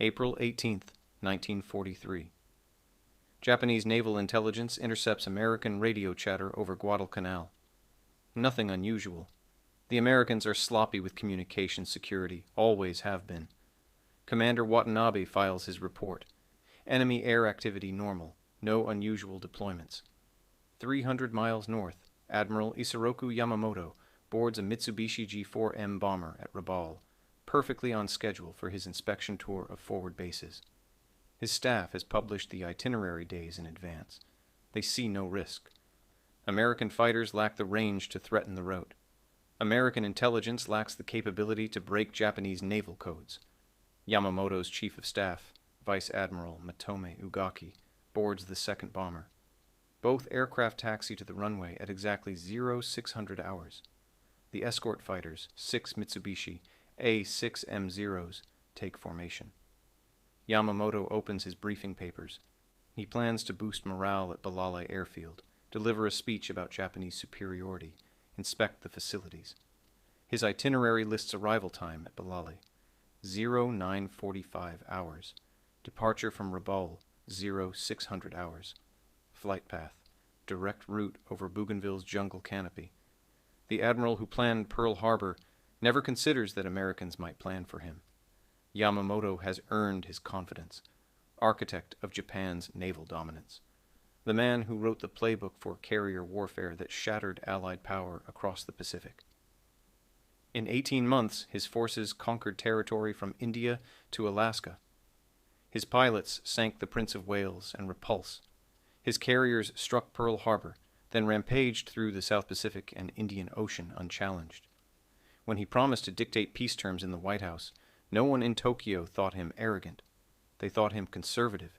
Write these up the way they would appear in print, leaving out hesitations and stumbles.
April 18th, 1943. Japanese naval intelligence intercepts American radio chatter over Guadalcanal. Nothing unusual. The Americans are sloppy with communication security, always have been. Commander Watanabe files his report. Enemy air activity normal, no unusual deployments. 300 miles north, Admiral Isoroku Yamamoto boards a Mitsubishi G4M bomber at Rabaul, perfectly on schedule for his inspection tour of forward bases. His staff has published the itinerary days in advance. They see no risk. American fighters lack the range to threaten the road. American intelligence lacks the capability to break Japanese naval codes. Yamamoto's chief of staff, Vice Admiral Matome Ugaki, boards the second bomber. Both aircraft taxi to the runway at exactly 0600 hours. The escort fighters, 6 Mitsubishi A6M0s, take formation. Yamamoto opens his briefing papers. He plans to boost morale at Balale Airfield, deliver a speech about Japanese superiority, inspect the facilities. His itinerary lists arrival time at Balale, 0945 hours. Departure from Rabaul, 0600 hours. Flight path, direct route over Bougainville's jungle canopy. The admiral who planned Pearl Harbor never considers that Americans might plan for him. Yamamoto has earned his confidence, architect of Japan's naval dominance, the man who wrote the playbook for carrier warfare that shattered Allied power across the Pacific. In 18 months, his forces conquered territory from India to Alaska. His pilots sank the Prince of Wales and Repulse. His carriers struck Pearl Harbor, then rampaged through the South Pacific and Indian Ocean unchallenged. When he promised to dictate peace terms in the White House, no one in Tokyo thought him arrogant. They thought him conservative.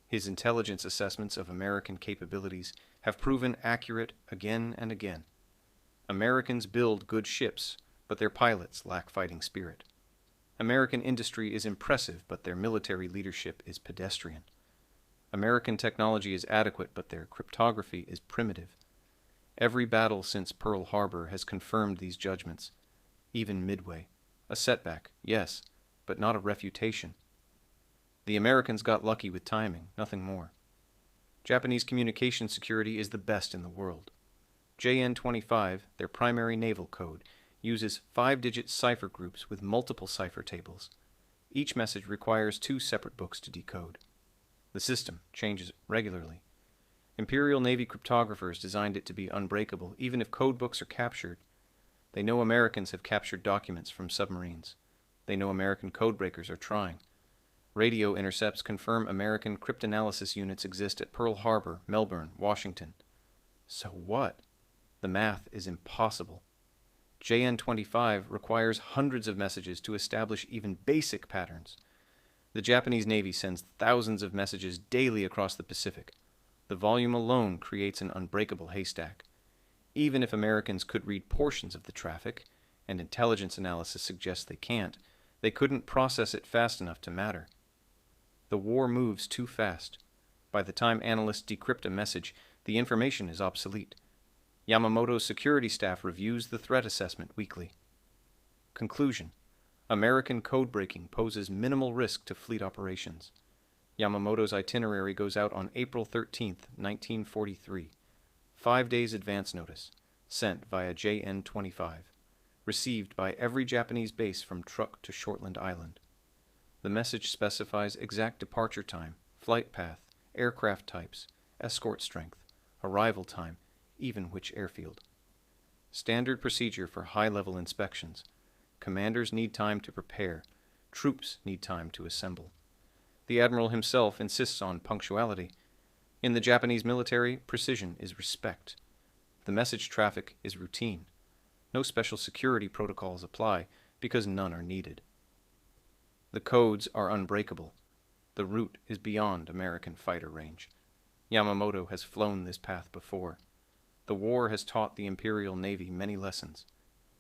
His intelligence assessments of American capabilities have proven accurate again and again. Americans build good ships, but their pilots lack fighting spirit. American industry is impressive, but their military leadership is pedestrian. American technology is adequate, but their cryptography is primitive. Every battle since Pearl Harbor has confirmed these judgments, even Midway. A setback, yes, but not a refutation. The Americans got lucky with timing, nothing more. Japanese communication security is the best in the world. JN-25, their primary naval code, uses 5-digit cipher groups with multiple cipher tables. Each message requires 2 separate books to decode. The system changes regularly. Imperial Navy cryptographers designed it to be unbreakable, even if code books are captured. They know Americans have captured documents from submarines. They know American codebreakers are trying. Radio intercepts confirm American cryptanalysis units exist at Pearl Harbor, Melbourne, Washington. So what? The math is impossible. JN-25 requires hundreds of messages to establish even basic patterns. The Japanese Navy sends thousands of messages daily across the Pacific. The volume alone creates an unbreakable haystack. Even if Americans could read portions of the traffic, and intelligence analysis suggests they can't, they couldn't process it fast enough to matter. The war moves too fast. By the time analysts decrypt a message, the information is obsolete. Yamamoto's security staff reviews the threat assessment weekly. Conclusion: American code-breaking poses minimal risk to fleet operations. Yamamoto's itinerary goes out on April 13, 1943. 5 days advance notice, sent via JN-25, received by every Japanese base from Truk to Shortland Island. The message specifies exact departure time, flight path, aircraft types, escort strength, arrival time, even which airfield. Standard procedure for high-level inspections. Commanders need time to prepare. Troops need time to assemble. The admiral himself insists on punctuality. In the Japanese military, precision is respect. The message traffic is routine. No special security protocols apply because none are needed. The codes are unbreakable. The route is beyond American fighter range. Yamamoto has flown this path before. The war has taught the Imperial Navy many lessons.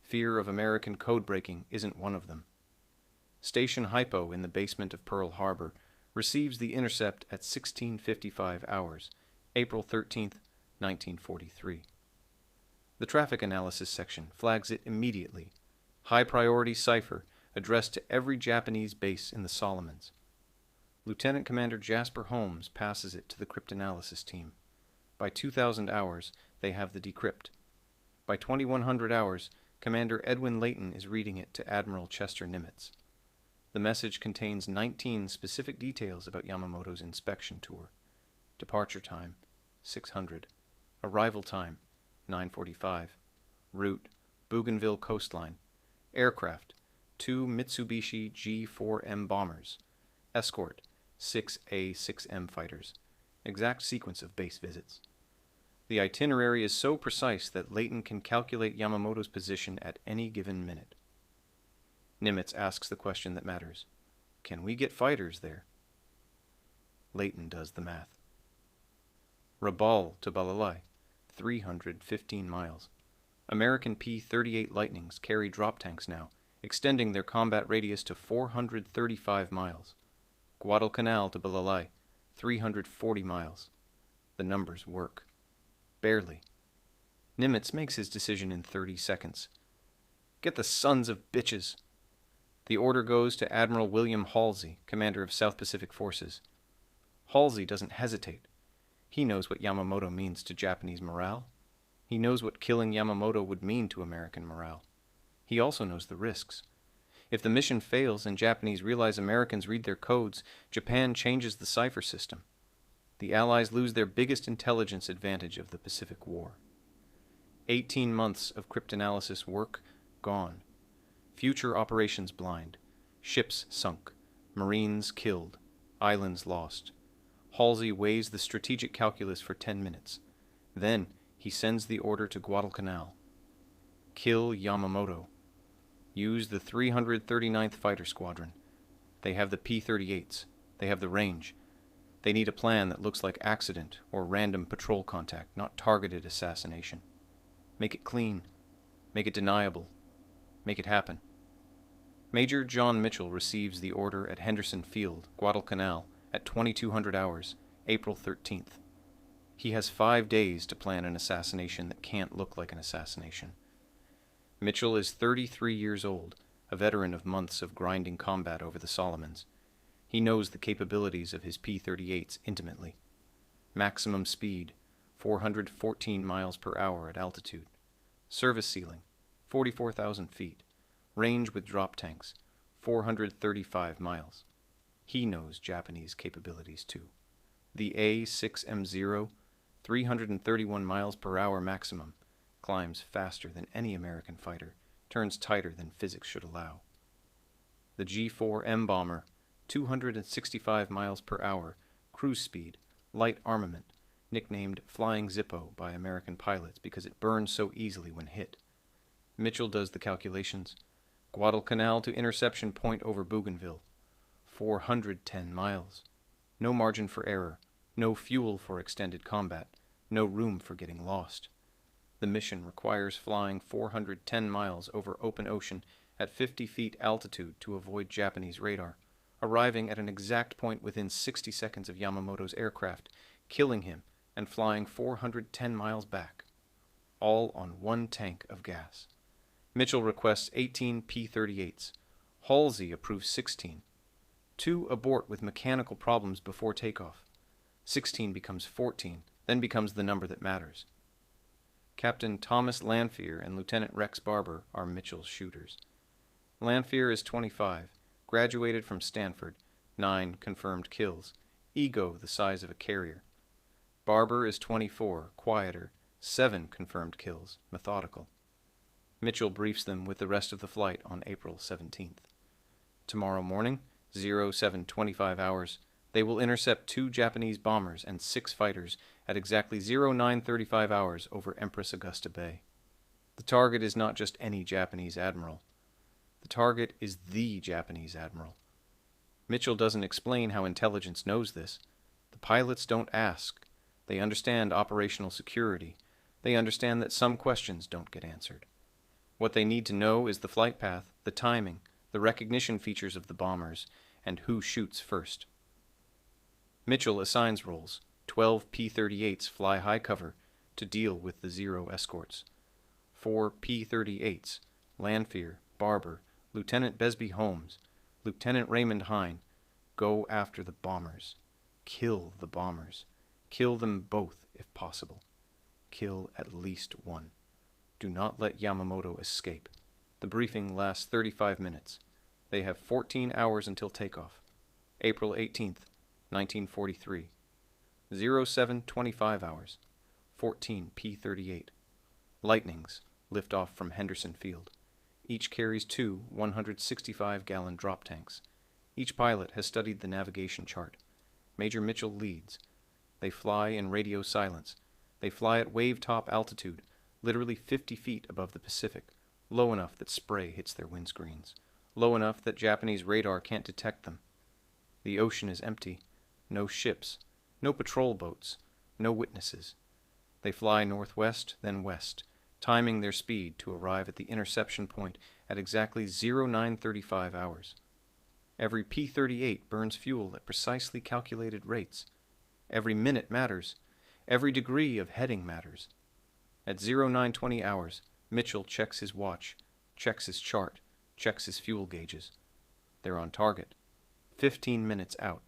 Fear of American code-breaking isn't one of them. Station Hypo in the basement of Pearl Harbor receives the intercept at 16:55 hours, April 13, 1943. The traffic analysis section flags it immediately. High-priority cipher addressed to every Japanese base in the Solomons. Lieutenant Commander Jasper Holmes passes it to the cryptanalysis team. By 2,000 hours, they have the decrypt. By 2,100 hours, Commander Edwin Layton is reading it to Admiral Chester Nimitz. The message contains 19 specific details about Yamamoto's inspection tour. Departure time, 600. Arrival time, 9:45. Route, Bougainville coastline. Aircraft, 2 Mitsubishi G4M bombers. Escort, 6 A-6M fighters. Exact sequence of base visits. The itinerary is so precise that Layton can calculate Yamamoto's position at any given minute. Nimitz asks the question that matters. Can we get fighters there? Layton does the math. Rabaul to Balalai, 315 miles. American P-38 Lightnings carry drop tanks now, extending their combat radius to 435 miles. Guadalcanal to Balalai, 340 miles. The numbers work. Barely. Nimitz makes his decision in 30 seconds. Get the sons of bitches! The order goes to Admiral William Halsey, commander of South Pacific Forces. Halsey doesn't hesitate. He knows what Yamamoto means to Japanese morale. He knows what killing Yamamoto would mean to American morale. He also knows the risks. If the mission fails and Japanese realize Americans read their codes, Japan changes the cipher system. The Allies lose their biggest intelligence advantage of the Pacific War. 18 months of cryptanalysis work gone. Future operations blind. Ships sunk. Marines killed. Islands lost. Halsey weighs the strategic calculus for 10 minutes. Then he sends the order to Guadalcanal. Kill Yamamoto. Use the 339th Fighter Squadron. They have the P-38s. They have the range. They need a plan that looks like accident or random patrol contact, not targeted assassination. Make it clean. Make it deniable. Make it happen. Major John Mitchell receives the order at Henderson Field, Guadalcanal, at 2200 hours, April 13th. He has 5 days to plan an assassination that can't look like an assassination. Mitchell is 33 years old, a veteran of months of grinding combat over the Solomons. He knows the capabilities of his P-38s intimately. Maximum speed, 414 miles per hour at altitude. Service ceiling, 44,000 feet. Range with drop tanks, 435 miles. He knows Japanese capabilities too. The A-6M0, 331 miles per hour maximum, climbs faster than any American fighter, turns tighter than physics should allow. The G4M bomber, 265 miles per hour, cruise speed, light armament, nicknamed Flying Zippo by American pilots because it burns so easily when hit. Mitchell does the calculations. Guadalcanal to interception point over Bougainville, 410 miles. No margin for error, no fuel for extended combat, no room for getting lost. The mission requires flying 410 miles over open ocean at 50 feet altitude to avoid Japanese radar, arriving at an exact point within 60 seconds of Yamamoto's aircraft, killing him and flying 410 miles back, all on one tank of gas. Mitchell requests 18 P-38s. Halsey approves 16. 2 abort with mechanical problems before takeoff. 16 becomes 14, then becomes the number that matters. Captain Thomas Lanphier and Lieutenant Rex Barber are Mitchell's shooters. Lanphier is 25, graduated from Stanford, 9 confirmed kills, ego the size of a carrier. Barber is 24, quieter, 7 confirmed kills, methodical. Mitchell briefs them with the rest of the flight on April 17th. Tomorrow morning, 0725 hours, they will intercept 2 Japanese bombers and 6 fighters at exactly 0935 hours over Empress Augusta Bay. The target is not just any Japanese admiral. The target is the Japanese admiral. Mitchell doesn't explain how intelligence knows this. The pilots don't ask. They understand operational security. They understand that some questions don't get answered. What they need to know is the flight path, the timing, the recognition features of the bombers, and who shoots first. Mitchell assigns roles. 12 P-38s fly high cover to deal with the 0 escorts. 4 P-38s, Lanphier, Barber, Lieutenant Besby Holmes, Lieutenant Raymond Hine, Go after the bombers. Kill the bombers. Kill them both, if possible. Kill at least one. Do not let Yamamoto escape. The briefing lasts 35 minutes. They have 14 hours until takeoff. April 18th, 1943. 07:25 hours. 14 P-38. Lightnings lift off from Henderson Field. Each carries two 165-gallon drop tanks. Each pilot has studied the navigation chart. Major Mitchell leads. They fly in radio silence. They fly at wave-top altitude, literally 50 feet above the Pacific, low enough that spray hits their windscreens, low enough that Japanese radar can't detect them. The ocean is empty. No ships, no patrol boats, no witnesses. They fly northwest, then west, timing their speed to arrive at the interception point at exactly 0935 hours. Every P-38 burns fuel at precisely calculated rates. Every minute matters. Every degree of heading matters. At 0920 hours, Mitchell checks his watch, checks his chart, checks his fuel gauges. They're on target. 15 minutes out.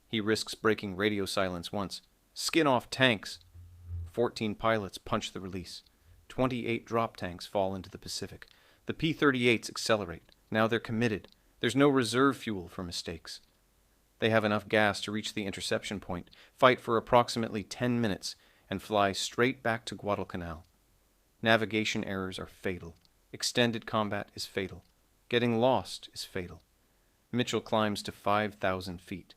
He risks breaking radio silence once. Skin off tanks! 14 pilots punch the release. 28 drop tanks fall into the Pacific. The P-38s accelerate. Now they're committed. There's no reserve fuel for mistakes. They have enough gas to reach the interception point, fight for approximately 10 minutes, and fly straight back to Guadalcanal. Navigation errors are fatal. Extended combat is fatal. Getting lost is fatal. Mitchell climbs to 5,000 feet.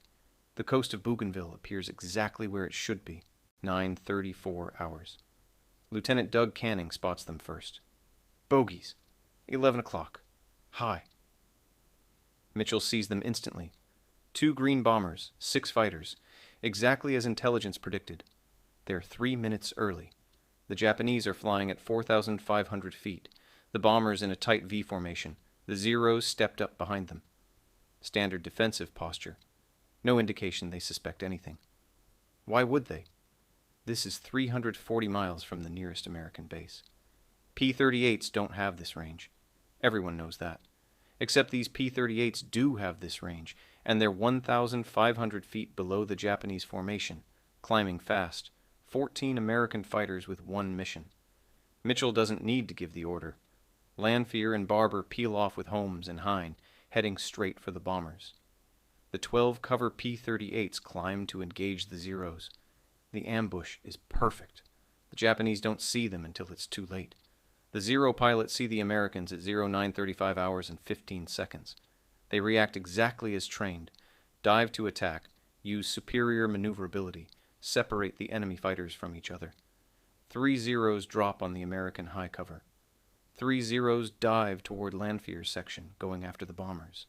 The coast of Bougainville appears exactly where it should be, 9:34 hours. Lieutenant Doug Canning spots them first. Bogies. 11 o'clock. High. Mitchell sees them instantly. 2 green bombers, 6 fighters, exactly as intelligence predicted. They're 3 minutes early. The Japanese are flying at 4,500 feet, the bombers in a tight V formation, the Zeros stepped up behind them. Standard defensive posture. No indication they suspect anything. Why would they? This is 340 miles from the nearest American base. P-38s don't have this range. Everyone knows that. Except these P-38s do have this range, and they're 1,500 feet below the Japanese formation, climbing fast, 14 American fighters with one mission. Mitchell doesn't need to give the order. Lanphier and Barber peel off with Holmes and Hine, heading straight for the bombers. The 12 cover P-38s climb to engage the Zeros. The ambush is perfect. The Japanese don't see them until it's too late. The Zero pilots see the Americans at 0935 hours and 15 seconds. They react exactly as trained, dive to attack, use superior maneuverability, separate the enemy fighters from each other. 3 Zeros drop on the American high cover. 3 Zeros dive toward Lanphier's section, going after the bombers.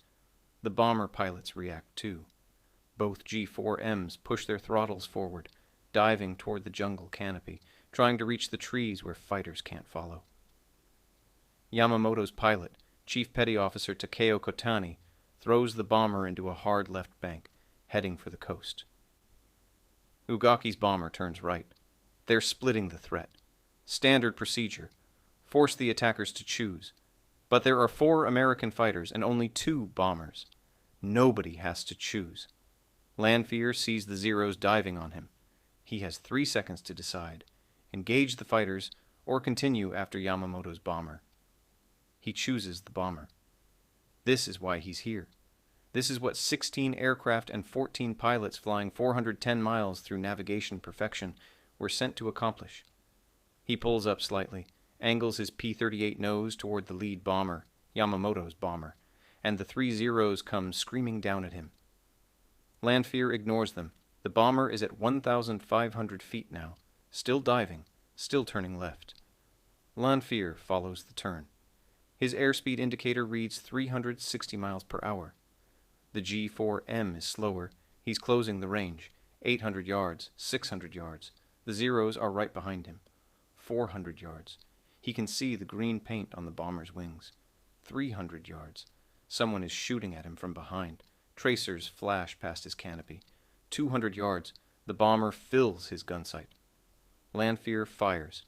The bomber pilots react too. Both G4Ms push their throttles forward, diving toward the jungle canopy, trying to reach the trees where fighters can't follow. Yamamoto's pilot, Chief Petty Officer Takeo Kotani, throws the bomber into a hard left bank, heading for the coast. Ugaki's bomber turns right. They're splitting the threat. Standard procedure. Force the attackers to choose. But there are 4 American fighters and only 2 bombers. Nobody has to choose. Lanphier sees the Zeros diving on him. He has 3 seconds to decide. Engage the fighters or continue after Yamamoto's bomber. He chooses the bomber. This is why he's here. This is what 16 aircraft and 14 pilots flying 410 miles through navigation perfection were sent to accomplish. He pulls up slightly, angles his P-38 nose toward the lead bomber, Yamamoto's bomber, and the 3 Zeros come screaming down at him. Lanphier ignores them. The bomber is at 1,500 feet now, still diving, still turning left. Lanphier follows the turn. His airspeed indicator reads 360 miles per hour. The G4M is slower. He's closing the range. 800 yards, 600 yards. The Zeros are right behind him. 400 yards. He can see the green paint on the bomber's wings. 300 yards. Someone is shooting at him from behind. Tracers flash past his canopy. 200 yards. The bomber fills his gun sight. Lanphier fires.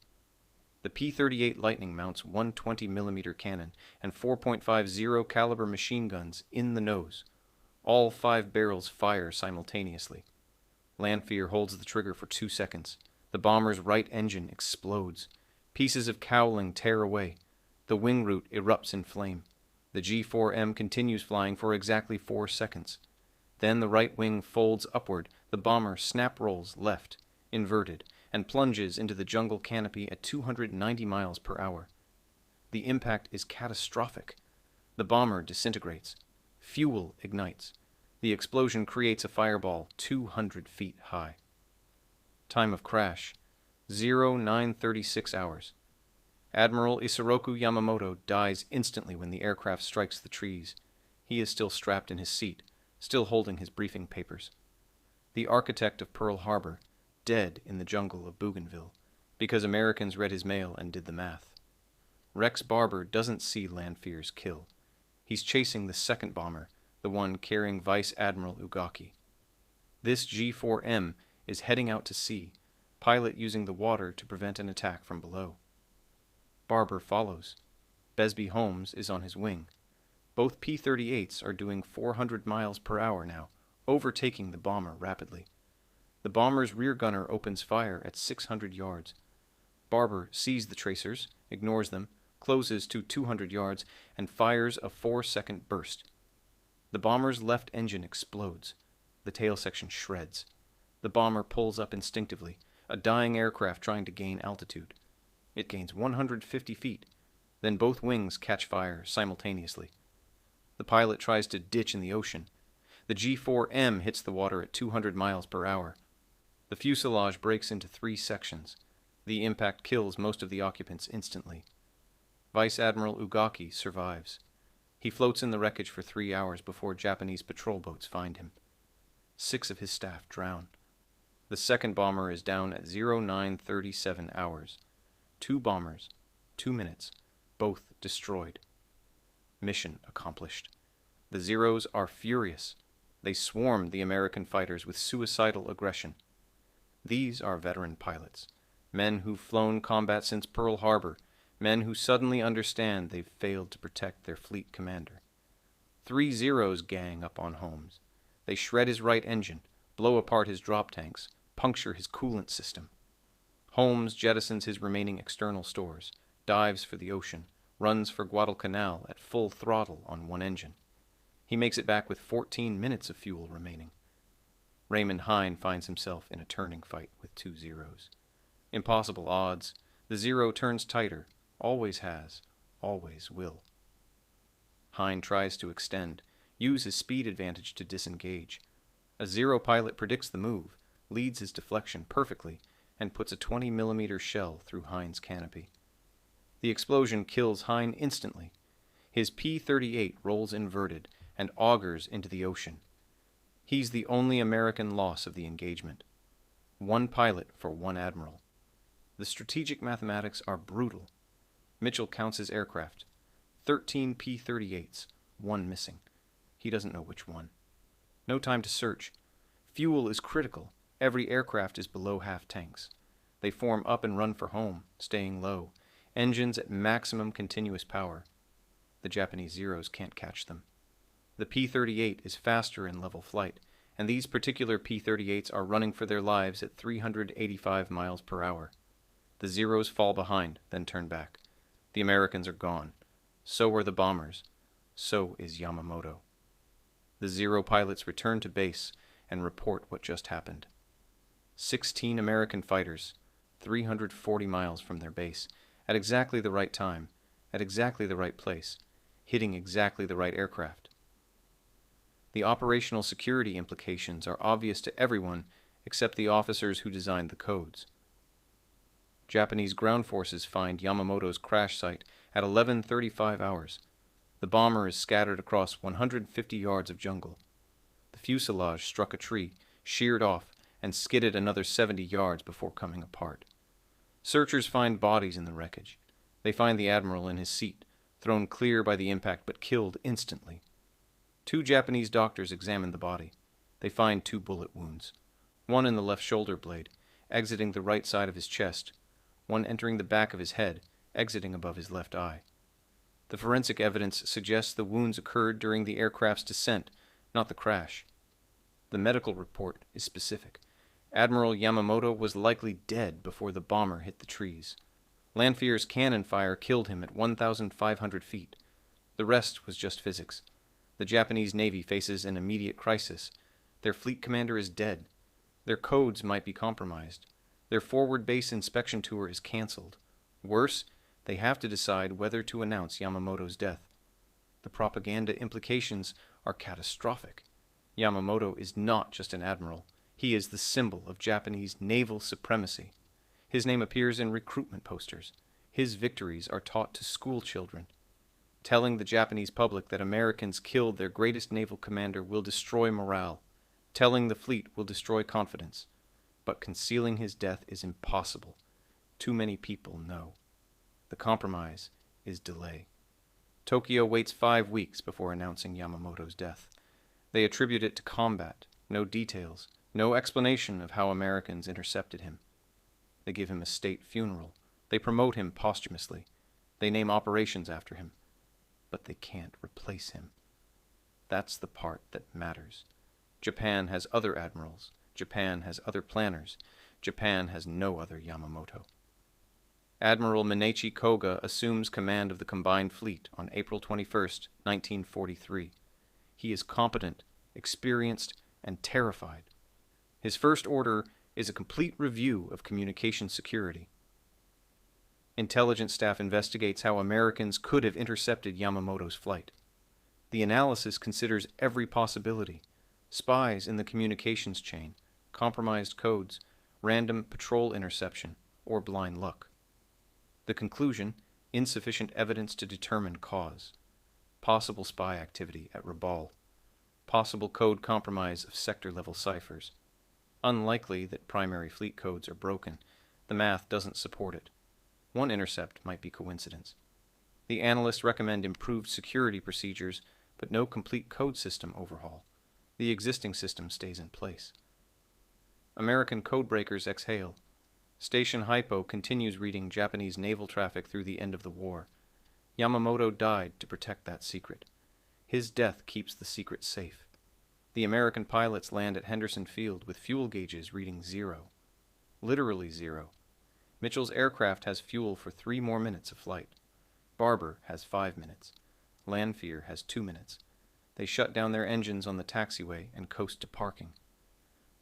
The P-38 Lightning mounts 120mm cannon and 4.50 caliber machine guns in the nose. All 5 barrels fire simultaneously. Lanfear holds the trigger for 2 seconds. The bomber's right engine explodes. Pieces of cowling tear away. The wing root erupts in flame. The G4M continues flying for exactly 4 seconds. Then the right wing folds upward. The bomber snap rolls left, inverted, and plunges into the jungle canopy at 290 miles per hour. The impact is catastrophic. The bomber disintegrates. Fuel ignites. The explosion creates a fireball 200 feet high. Time of crash, 0936 hours. Admiral Isoroku Yamamoto dies instantly when the aircraft strikes the trees. He is still strapped in his seat, still holding his briefing papers. The architect of Pearl Harbor, dead in the jungle of Bougainville, because Americans read his mail and did the math. Rex Barber doesn't see Lanfear's kill. He's chasing the second bomber, the one carrying Vice Admiral Ugaki. This G4M is heading out to sea, pilot using the water to prevent an attack from below. Barber follows. Besby Holmes is on his wing. Both P-38s are doing 400 miles per hour now, overtaking the bomber rapidly. The bomber's rear gunner opens fire at 600 yards. Barber sees the tracers, ignores them, closes to 200 yards, and fires a 4-second burst. The bomber's left engine explodes. The tail section shreds. The bomber pulls up instinctively, a dying aircraft trying to gain altitude. It gains 150 feet. Then both wings catch fire simultaneously. The pilot tries to ditch in the ocean. The G4M hits the water at 200 miles per hour. The fuselage breaks into 3 sections. The impact kills most of the occupants instantly. Vice Admiral Ugaki survives. He floats in the wreckage for 3 hours before Japanese patrol boats find him. 6 of his staff drown. The second bomber is down at 0937 hours. 2 bombers, 2 minutes, both destroyed. Mission accomplished. The Zeros are furious. They swarm the American fighters with suicidal aggression. These are veteran pilots, men who've flown combat since Pearl Harbor, men who suddenly understand they've failed to protect their fleet commander. 3 Zeros gang up on Holmes. They shred his right engine, blow apart his drop tanks, puncture his coolant system. Holmes jettisons his remaining external stores, dives for the ocean, runs for Guadalcanal at full throttle on one engine. He makes it back with 14 minutes of fuel remaining. Raymond Hine finds himself in a turning fight with 2 Zeros. Impossible odds. The Zero turns tighter, always has, always will. Hine tries to extend, use his speed advantage to disengage. A Zero pilot predicts the move, leads his deflection perfectly, and puts a 20mm shell through Hine's canopy. The explosion kills Hine instantly. His P-38 rolls inverted and augers into the ocean. He's the only American loss of the engagement. 1 pilot for 1 admiral. The strategic mathematics are brutal. Mitchell counts his aircraft. 13 P-38s, 1 missing. He doesn't know which one. No time to search. Fuel is critical. Every aircraft is below half tanks. They form up and run for home, staying low. Engines at maximum continuous power. The Japanese Zeros can't catch them. The P-38 is faster in level flight, and these particular P-38s are running for their lives at 385 miles per hour. The Zeros fall behind, then turn back. The Americans are gone. So are the bombers. So is Yamamoto. The Zero pilots return to base and report what just happened. 16 American fighters, 340 miles from their base, at exactly the right time, at exactly the right place, hitting exactly the right aircraft. The operational security implications are obvious to everyone except the officers who designed the codes. Japanese ground forces find Yamamoto's crash site at 11:35 hours. The bomber is scattered across 150 yards of jungle. The fuselage struck a tree, sheared off, and skidded another 70 yards before coming apart. Searchers find bodies in the wreckage. They find the admiral in his seat, thrown clear by the impact but killed instantly. 2 Japanese doctors examine the body. They find 2 bullet wounds. One in the left shoulder blade, exiting the right side of his chest. One entering the back of his head, exiting above his left eye. The forensic evidence suggests the wounds occurred during the aircraft's descent, not the crash. The medical report is specific. Admiral Yamamoto was likely dead before the bomber hit the trees. Lanfear's cannon fire killed him at 1,500 feet. The rest was just physics. The Japanese Navy faces an immediate crisis. Their fleet commander is dead. Their codes might be compromised. Their forward base inspection tour is cancelled. Worse, they have to decide whether to announce Yamamoto's death. The propaganda implications are catastrophic. Yamamoto is not just an admiral. He is the symbol of Japanese naval supremacy. His name appears in recruitment posters. His victories are taught to school children. Telling the Japanese public that Americans killed their greatest naval commander will destroy morale. Telling the fleet will destroy confidence. But concealing his death is impossible. Too many people know. The compromise is delay. Tokyo waits 5 weeks before announcing Yamamoto's death. They attribute it to combat, no details, no explanation of how Americans intercepted him. They give him a state funeral. They promote him posthumously. They name operations after him. But they can't replace him. That's the part that matters. Japan has other admirals. Japan has other planners. Japan has no other Yamamoto. Admiral Minechi Koga assumes command of the combined fleet on April 21, 1943. He is competent, experienced, and terrified. His first order is a complete review of communication security. Intelligence staff investigates how Americans could have intercepted Yamamoto's flight. The analysis considers every possibility: spies in the communications chain, compromised codes, random patrol interception, or blind luck. The conclusion: insufficient evidence to determine cause. Possible spy activity at Rabaul. Possible code compromise of sector-level ciphers. Unlikely that primary fleet codes are broken. The math doesn't support it. One intercept might be coincidence. The analysts recommend improved security procedures, but no complete code system overhaul. The existing system stays in place. American codebreakers exhale. Station Hypo continues reading Japanese naval traffic through the end of the war. Yamamoto died to protect that secret. His death keeps the secret safe. The American pilots land at Henderson Field with fuel gauges reading 0. Literally 0. Mitchell's aircraft has fuel for 3 more minutes of flight. Barber has 5 minutes. Lanfear has 2 minutes. They shut down their engines on the taxiway and coast to parking.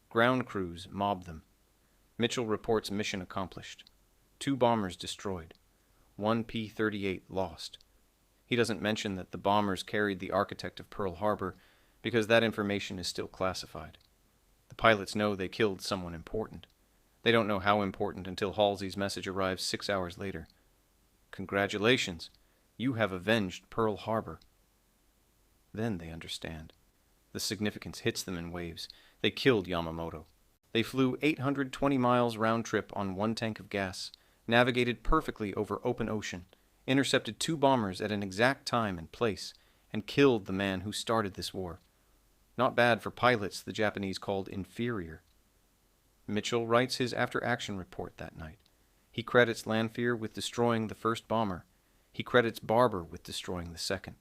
Ground crews mob them. Mitchell reports mission accomplished. 2 bombers destroyed. 1 P-38 lost. He doesn't mention that the bombers carried the architect of Pearl Harbor because that information is still classified. The pilots know they killed someone important. They don't know how important until Halsey's message arrives 6 hours later. Congratulations, you have avenged Pearl Harbor. Then they understand. The significance hits them in waves. They killed Yamamoto. They flew 820 miles round trip on 1 tank of gas, navigated perfectly over open ocean, intercepted 2 bombers at an exact time and place, and killed the man who started this war. Not bad for pilots the Japanese called inferior. Mitchell writes his after-action report that night. He credits Lanfear with destroying the first bomber. He credits Barber with destroying the second.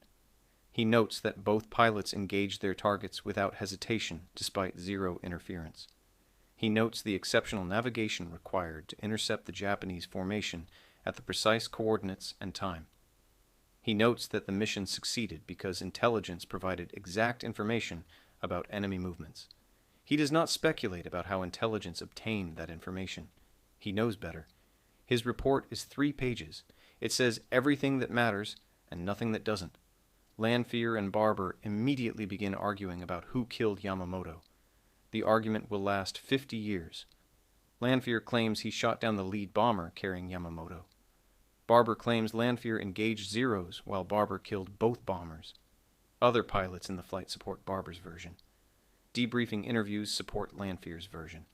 He notes that both pilots engaged their targets without hesitation despite 0 interference. He notes the exceptional navigation required to intercept the Japanese formation at the precise coordinates and time. He notes that the mission succeeded because intelligence provided exact information about enemy movements. He does not speculate about how intelligence obtained that information. He knows better. His report is 3 pages. It says everything that matters and nothing that doesn't. Lanfear and Barber immediately begin arguing about who killed Yamamoto. The argument will last 50 years. Lanfear claims he shot down the lead bomber carrying Yamamoto. Barber claims Lanfear engaged Zeros while Barber killed both bombers. Other pilots in the flight support Barber's version. Debriefing interviews support Lanfear's version.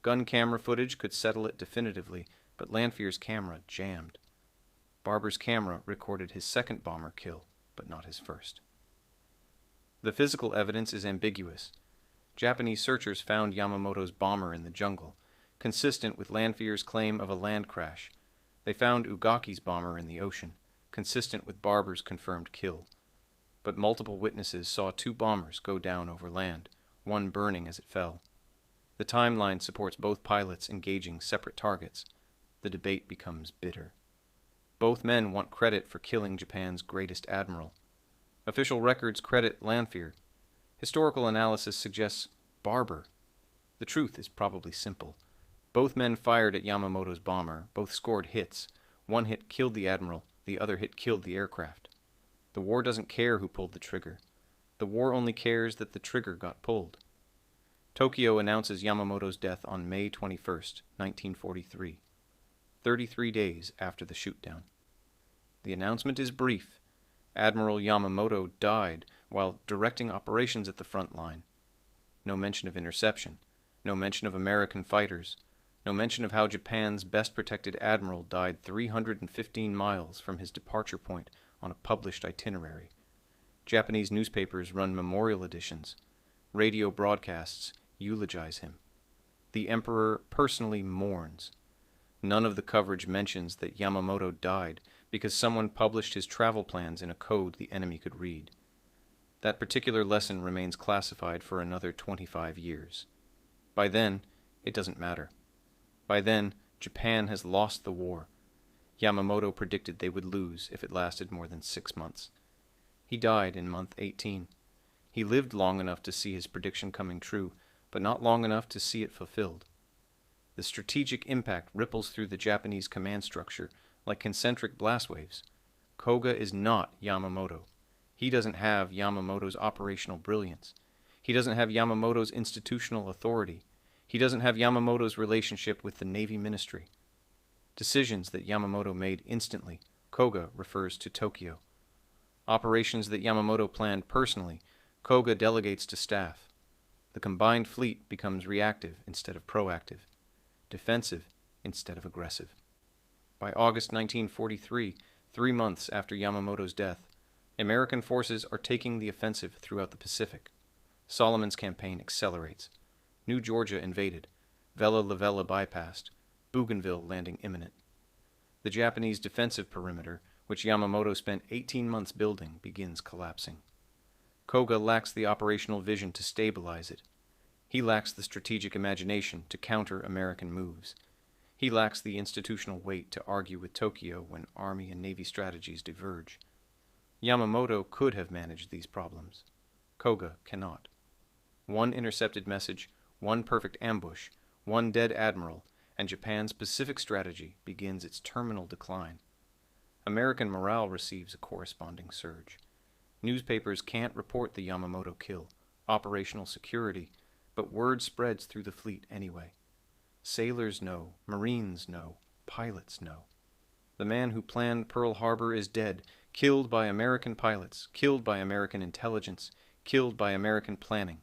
Gun camera footage could settle it definitively, but Lanfear's camera jammed. Barber's camera recorded his second bomber kill, but not his first. The physical evidence is ambiguous. Japanese searchers found Yamamoto's bomber in the jungle, consistent with Lanfear's claim of a land crash. They found Ugaki's bomber in the ocean, consistent with Barber's confirmed kill. but multiple witnesses saw two bombers go down over land, one burning as it fell. The timeline supports both pilots engaging separate targets. The debate becomes bitter. Both men want credit for killing Japan's greatest admiral. Official records credit Lanfear. Historical analysis suggests Barber. The truth is probably simple. Both men fired at Yamamoto's bomber. Both scored hits. One hit killed the admiral. The other hit killed the aircraft. The war doesn't care who pulled the trigger. The war only cares that the trigger got pulled. Tokyo announces Yamamoto's death on May 21st, 1943, 33 days after the shootdown. The announcement is brief. Admiral Yamamoto died while directing operations at the front line. No mention of interception. No mention of American fighters. No mention of how Japan's best-protected admiral died 315 miles from his departure point on a published itinerary. Japanese newspapers run memorial editions. Radio broadcasts eulogize him. The emperor personally mourns. None of the coverage mentions that Yamamoto died because someone published his travel plans in a code the enemy could read. That particular lesson remains classified for another 25 years. By then, it doesn't matter. By then, Japan has lost the war. Yamamoto predicted they would lose if it lasted more than 6 months. He died in month 18. He lived long enough to see his prediction coming true, but not long enough to see it fulfilled. The strategic impact ripples through the Japanese command structure like concentric blast waves. Koga is not Yamamoto. He doesn't have Yamamoto's operational brilliance. He doesn't have Yamamoto's institutional authority. He doesn't have Yamamoto's relationship with the Navy Ministry. Decisions that Yamamoto made instantly, Koga refers to Tokyo. Operations that Yamamoto planned personally, Koga delegates to staff. The combined fleet becomes reactive instead of proactive, defensive instead of aggressive. By August 1943, 3 months after Yamamoto's death, American forces are taking the offensive throughout the Pacific. Solomon's campaign accelerates. New Georgia invaded, Vella Lavella bypassed, Bougainville landing imminent. The Japanese defensive perimeter, which Yamamoto spent 18 months building, begins collapsing. Koga lacks the operational vision to stabilize it. He lacks the strategic imagination to counter American moves. He lacks the institutional weight to argue with Tokyo when Army and Navy strategies diverge. Yamamoto could have managed these problems. Koga cannot. One intercepted message, one perfect ambush, one dead admiral, and Japan's Pacific strategy begins its terminal decline. American morale receives a corresponding surge. Newspapers can't report the Yamamoto kill, operational security, but word spreads through the fleet anyway. Sailors know, Marines know, pilots know. The man who planned Pearl Harbor is dead, killed by American pilots, killed by American intelligence, killed by American planning.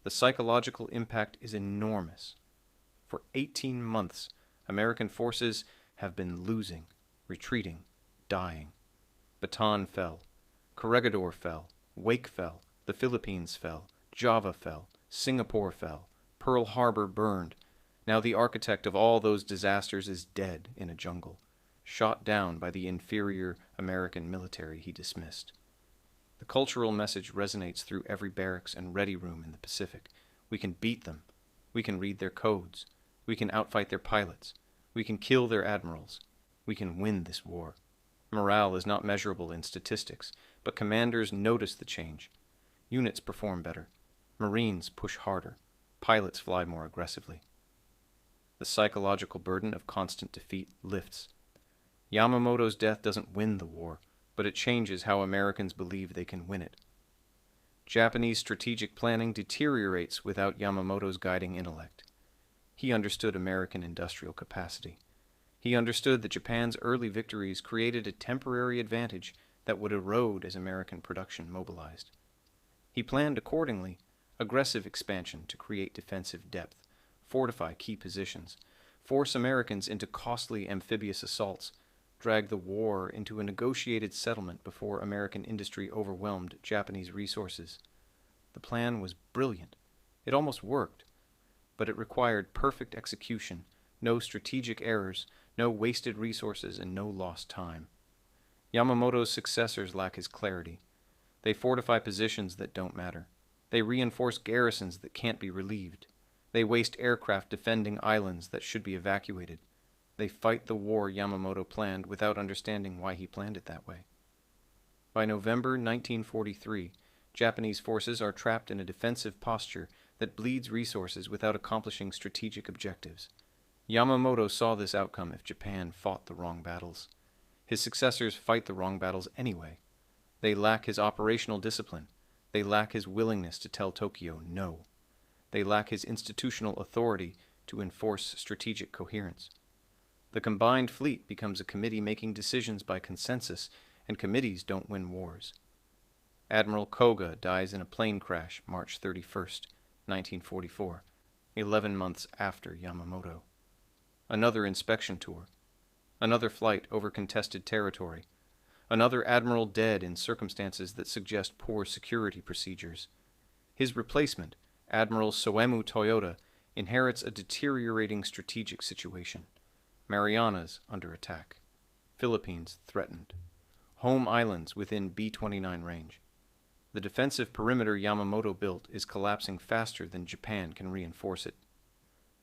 The psychological impact is enormous. For 18 months, American forces have been losing, retreating, dying. Bataan fell. Corregidor fell. Wake fell. The Philippines fell. Java fell. Singapore fell. Pearl Harbor burned. Now the architect of all those disasters is dead in a jungle, shot down by the inferior American military he dismissed. The cultural message resonates through every barracks and ready room in the Pacific. We can beat them. We can read their codes. We can outfight their pilots. We can kill their admirals. We can win this war. Morale is not measurable in statistics, but commanders notice the change. Units perform better. Marines push harder. Pilots fly more aggressively. The psychological burden of constant defeat lifts. Yamamoto's death doesn't win the war, but it changes how Americans believe they can win it. Japanese strategic planning deteriorates without Yamamoto's guiding intellect. He understood American industrial capacity. He understood that Japan's early victories created a temporary advantage that would erode as American production mobilized. He planned accordingly, aggressive expansion to create defensive depth, fortify key positions, force Americans into costly amphibious assaults, drag the war into a negotiated settlement before American industry overwhelmed Japanese resources. The plan was brilliant. It almost worked. But it required perfect execution, no strategic errors, no wasted resources, and no lost time. Yamamoto's successors lack his clarity. They fortify positions that don't matter. They reinforce garrisons that can't be relieved. They waste aircraft defending islands that should be evacuated. They fight the war Yamamoto planned without understanding why he planned it that way. By November 1943, Japanese forces are trapped in a defensive posture that bleeds resources without accomplishing strategic objectives. Yamamoto saw this outcome if Japan fought the wrong battles. His successors fight the wrong battles anyway. They lack his operational discipline. They lack his willingness to tell Tokyo no. They lack his institutional authority to enforce strategic coherence. The combined fleet becomes a committee making decisions by consensus, and committees don't win wars. Admiral Koga dies in a plane crash March 31st, 1944, 11 months after Yamamoto. Another inspection tour. Another flight over contested territory. Another admiral dead in circumstances that suggest poor security procedures. His replacement, Admiral Soemu Toyota, inherits a deteriorating strategic situation. Marianas under attack. Philippines threatened. Home islands within B-29 range. The defensive perimeter Yamamoto built is collapsing faster than Japan can reinforce it.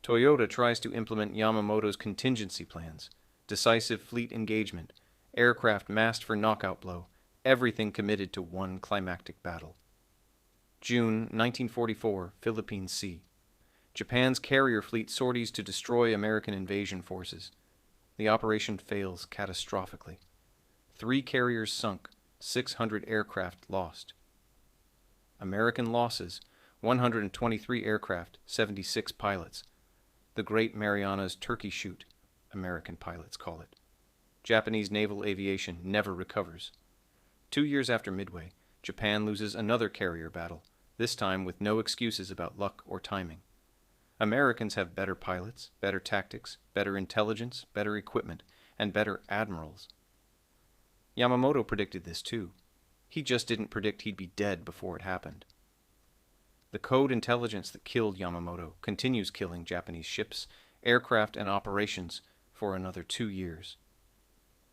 Toyota tries to implement Yamamoto's contingency plans, decisive fleet engagement, aircraft massed for knockout blow, everything committed to one climactic battle. June 1944, Philippine Sea. Japan's carrier fleet sorties to destroy American invasion forces. The operation fails catastrophically. 3 carriers sunk, 600 aircraft lost. American losses, 123 aircraft, 76 pilots. The Great Marianas Turkey Shoot, American pilots call it. Japanese naval aviation never recovers. 2 years after Midway, Japan loses another carrier battle, this time with no excuses about luck or timing. Americans have better pilots, better tactics, better intelligence, better equipment, and better admirals. Yamamoto predicted this too. He just didn't predict he'd be dead before it happened. The code intelligence that killed Yamamoto continues killing Japanese ships, aircraft, and operations for another 2 years.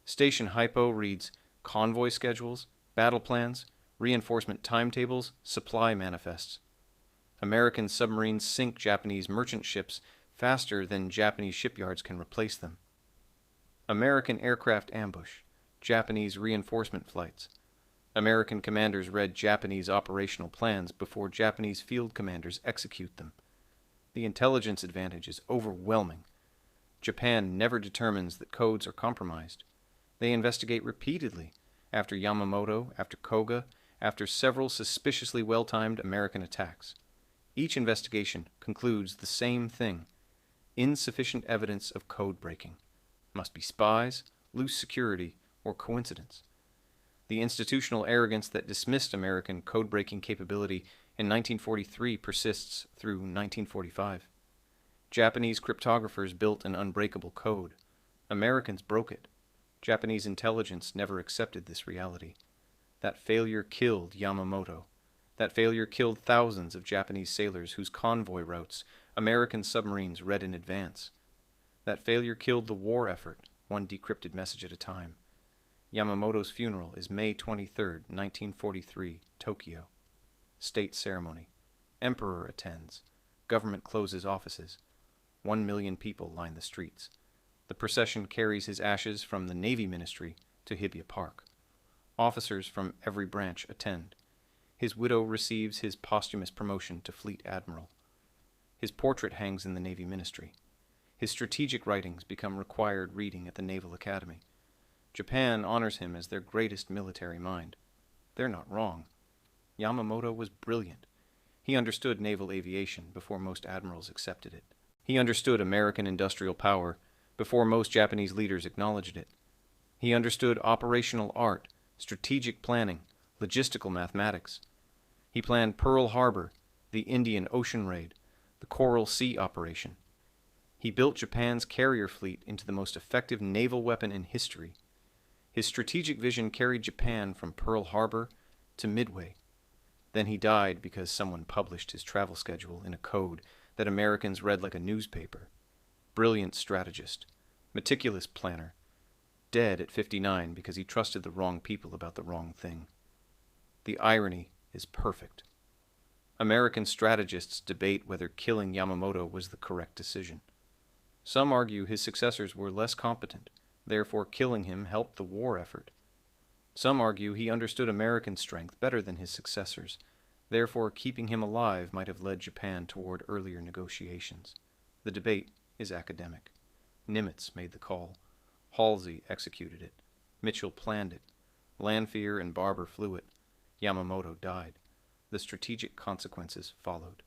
Station Hypo reads convoy schedules, battle plans, reinforcement timetables, supply manifests. American submarines sink Japanese merchant ships faster than Japanese shipyards can replace them. American aircraft ambush, Japanese reinforcement flights. American commanders read Japanese operational plans before Japanese field commanders execute them. The intelligence advantage is overwhelming. Japan never determines that codes are compromised. They investigate repeatedly, after Yamamoto, after Koga, after several suspiciously well-timed American attacks. Each investigation concludes the same thing: insufficient evidence of code breaking. Must be spies, loose security, or coincidence. The institutional arrogance that dismissed American code-breaking capability in 1943 persists through 1945. Japanese cryptographers built an unbreakable code. Americans broke it. Japanese intelligence never accepted this reality. That failure killed Yamamoto. That failure killed thousands of Japanese sailors whose convoy routes American submarines read in advance. That failure killed the war effort, one decrypted message at a time. Yamamoto's funeral is May 23, 1943, Tokyo. State ceremony. Emperor attends. Government closes offices. 1 million people line the streets. The procession carries his ashes from the Navy Ministry to Hibiya Park. Officers from every branch attend. His widow receives his posthumous promotion to Fleet Admiral. His portrait hangs in the Navy Ministry. His strategic writings become required reading at the Naval Academy. Japan honors him as their greatest military mind. They're not wrong. Yamamoto was brilliant. He understood naval aviation before most admirals accepted it. He understood American industrial power before most Japanese leaders acknowledged it. He understood operational art, strategic planning, logistical mathematics. He planned Pearl Harbor, the Indian Ocean Raid, the Coral Sea operation. He built Japan's carrier fleet into the most effective naval weapon in history. His strategic vision carried Japan from Pearl Harbor to Midway. Then he died because someone published his travel schedule in a code that Americans read like a newspaper. Brilliant strategist, meticulous planner, dead at 59 because he trusted the wrong people about the wrong thing. The irony is perfect. American strategists debate whether killing Yamamoto was the correct decision. Some argue his successors were less competent, therefore killing him helped the war effort. Some argue he understood American strength better than his successors, therefore keeping him alive might have led Japan toward earlier negotiations. The debate is academic. Nimitz made the call. Halsey executed it. Mitchell planned it. Lanphier and Barber flew it. Yamamoto died. The strategic consequences followed.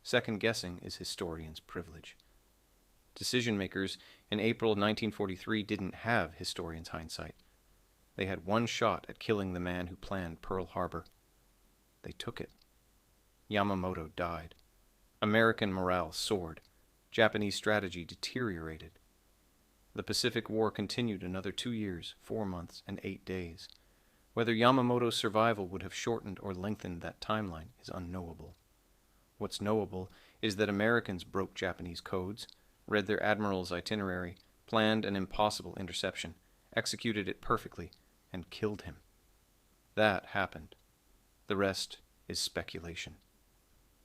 Second-guessing is historians' privilege. Decision-makers in April 1943 didn't have historians' hindsight. They had one shot at killing the man who planned Pearl Harbor. They took it. Yamamoto died. American morale soared. Japanese strategy deteriorated. The Pacific War continued another 2 years, 4 months, and 8 days. Whether Yamamoto's survival would have shortened or lengthened that timeline is unknowable. What's knowable is that Americans broke Japanese codes, read their admiral's itinerary, planned an impossible interception, executed it perfectly, and killed him. That happened. The rest is speculation.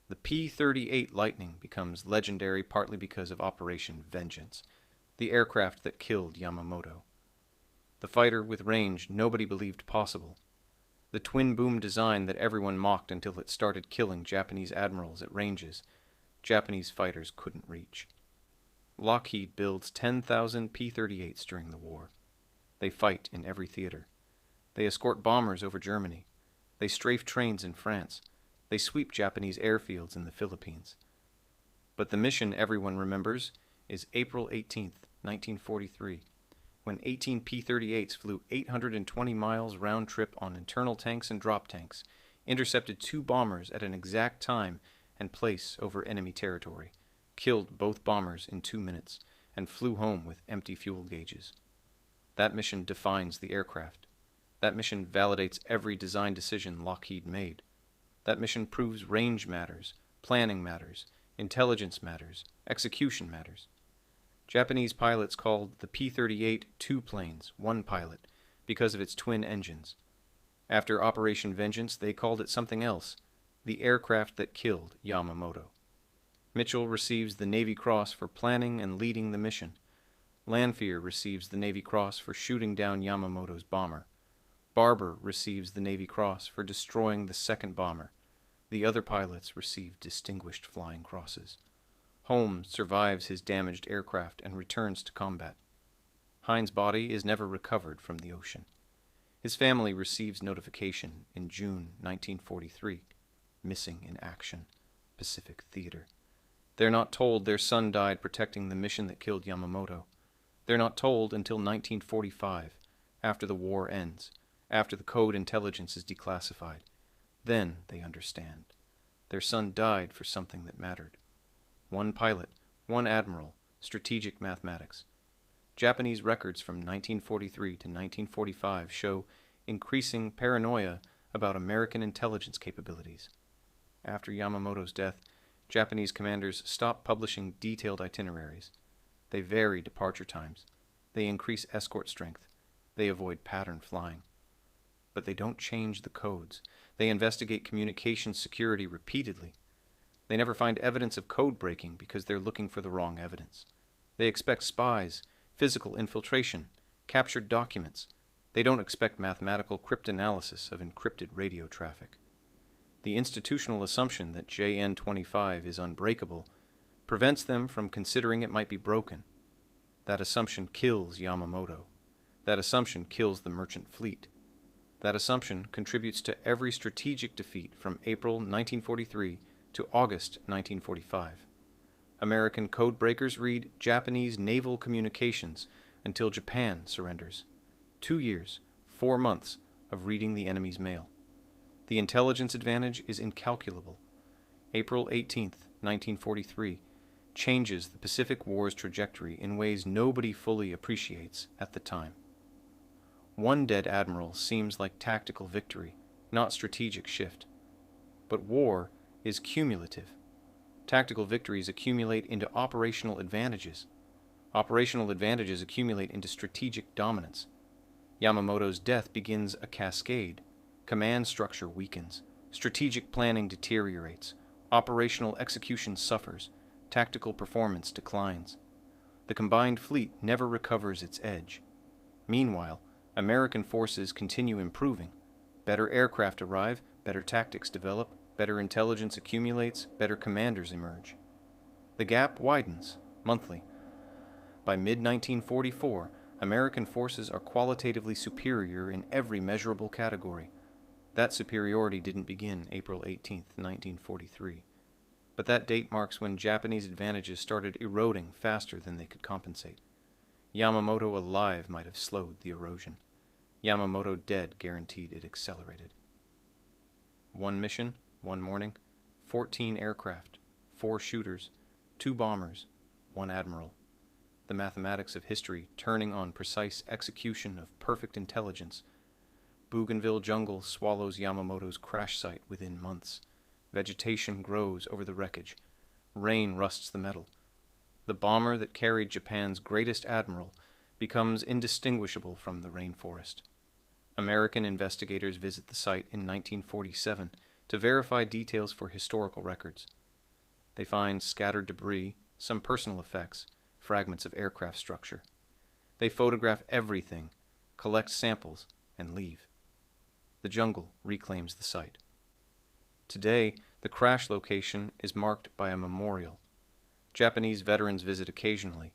The P-38 Lightning becomes legendary partly because of Operation Vengeance, the aircraft that killed Yamamoto. The fighter with range nobody believed possible. The twin-boom design that everyone mocked until it started killing Japanese admirals at ranges Japanese fighters couldn't reach. Lockheed builds 10,000 P-38s during the war. They fight in every theater. They escort bombers over Germany. They strafe trains in France. They sweep Japanese airfields in the Philippines. But the mission everyone remembers is April 18, 1943, when 18 P-38s flew 820 miles round trip on internal tanks and drop tanks, intercepted 2 bombers at an exact time and place over enemy territory, killed both bombers in 2 minutes, and flew home with empty fuel gauges. That mission defines the aircraft. That mission validates every design decision Lockheed made. That mission proves range matters, planning matters, intelligence matters, execution matters. Japanese pilots called the P-38 2 planes, 1 pilot, because of its twin engines. After Operation Vengeance, they called it something else, the aircraft that killed Yamamoto. Mitchell receives the Navy Cross for planning and leading the mission. Lanphier receives the Navy Cross for shooting down Yamamoto's bomber. Barber receives the Navy Cross for destroying the second bomber. The other pilots receive Distinguished Flying Crosses. Holmes survives his damaged aircraft and returns to combat. Hines' body is never recovered from the ocean. His family receives notification in June 1943, missing in action, Pacific Theater. They're not told their son died protecting the mission that killed Yamamoto. They're not told until 1945, after the war ends, after the code intelligence is declassified. Then they understand. Their son died for something that mattered. 1 pilot, 1 admiral, strategic mathematics. Japanese records from 1943 to 1945 show increasing paranoia about American intelligence capabilities. After Yamamoto's death, Japanese commanders stopped publishing detailed itineraries. They vary departure times. They increase escort strength. They avoid pattern flying. But they don't change the codes. They investigate communications security repeatedly. They never find evidence of code breaking because they're looking for the wrong evidence. They expect spies, physical infiltration, captured documents. They don't expect mathematical cryptanalysis of encrypted radio traffic. The institutional assumption that JN-25 is unbreakable prevents them from considering it might be broken. That assumption kills Yamamoto. That assumption kills the merchant fleet. That assumption contributes to every strategic defeat from April 1943 to August 1945. American code breakers read Japanese naval communications until Japan surrenders. 2 years, 4 months of reading the enemy's mail. The intelligence advantage is incalculable. April 18, 1943, changes the Pacific War's trajectory in ways nobody fully appreciates at the time. 1 dead admiral seems like tactical victory, not strategic shift. But war is cumulative. Tactical victories accumulate into operational advantages. Operational advantages accumulate into strategic dominance. Yamamoto's death begins a cascade. Command structure weakens, strategic planning deteriorates, operational execution suffers, tactical performance declines. The combined fleet never recovers its edge. Meanwhile, American forces continue improving. Better aircraft arrive, better tactics develop, better intelligence accumulates, better commanders emerge. The gap widens, monthly. By mid-1944, American forces are qualitatively superior in every measurable category. That superiority didn't begin April 18, 1943. But that date marks when Japanese advantages started eroding faster than they could compensate. Yamamoto alive might have slowed the erosion. Yamamoto dead guaranteed it accelerated. One mission, one morning, 14 aircraft, 4 shooters, 2 bombers, 1 admiral. The mathematics of history turning on precise execution of perfect intelligence. Bougainville jungle swallows Yamamoto's crash site within months. Vegetation grows over the wreckage. Rain rusts the metal. The bomber that carried Japan's greatest admiral becomes indistinguishable from the rainforest. American investigators visit the site in 1947 to verify details for historical records. They find scattered debris, some personal effects, fragments of aircraft structure. They photograph everything, collect samples, and leave. The jungle reclaims the site. Today, the crash location is marked by a memorial. Japanese veterans visit occasionally.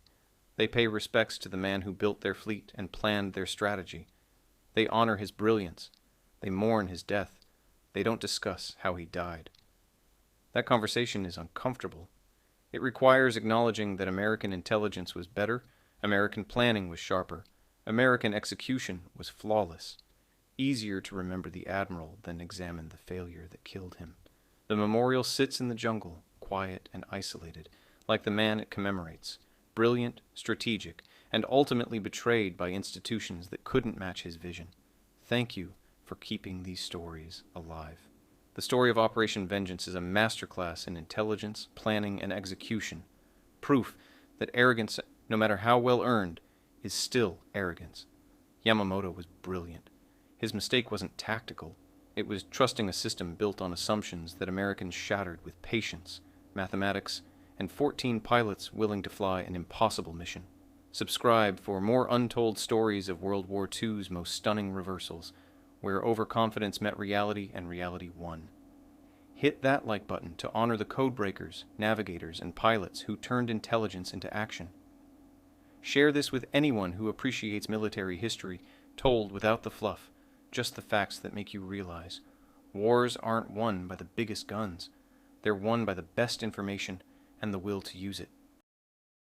They pay respects to the man who built their fleet and planned their strategy. They honor his brilliance. They mourn his death. They don't discuss how he died. That conversation is uncomfortable. It requires acknowledging that American intelligence was better, American planning was sharper, American execution was flawless. Easier to remember the admiral than examine the failure that killed him. The memorial sits in the jungle, quiet and isolated, like the man it commemorates, brilliant, strategic, and ultimately betrayed by institutions that couldn't match his vision. Thank you for keeping these stories alive. The story of Operation Vengeance is a masterclass in intelligence, planning, and execution. Proof that arrogance, no matter how well earned, is still arrogance. Yamamoto was brilliant. His mistake wasn't tactical. It was trusting a system built on assumptions that Americans shattered with patience, mathematics, and 14 pilots willing to fly an impossible mission. Subscribe for more untold stories of World War II's most stunning reversals, where overconfidence met reality and reality won. Hit that like button to honor the codebreakers, navigators, and pilots who turned intelligence into action. Share this with anyone who appreciates military history told without the fluff, just the facts that make you realize wars aren't won by the biggest guns. They're won by the best information and the will to use it.